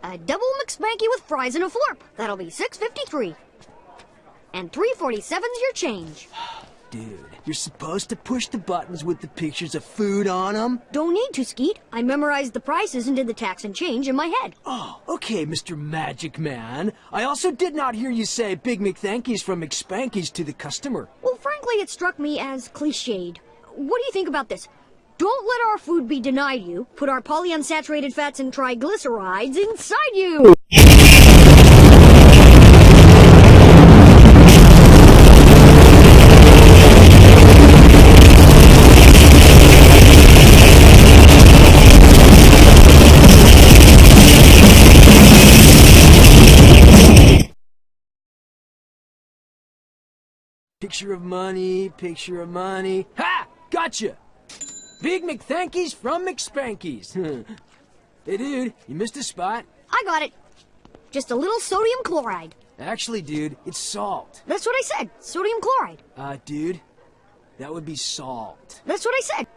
A double McSpanky with fries and a florp. That'll be $6.53. And $3.47's your change. Dude, you're supposed to push the buttons with the pictures of food on them? Don't need to, Skeet. I memorized the prices and did the tax and change in my head. Oh, okay, Mr. Magic Man. I also did not hear you say Big McThankies from McSpankies to the customer. Well, frankly, it struck me as cliched. What do you think about this? Don't let our food be denied you. Put our polyunsaturated fats and triglycerides inside you. Picture of money, picture of money. Ha! Gotcha! Big McThankies from McSpankies. Hey, dude, you missed a spot. I got it. Just a little sodium chloride. Actually, dude, it's salt. That's what I said. Sodium chloride. Dude, that would be salt. That's what I said.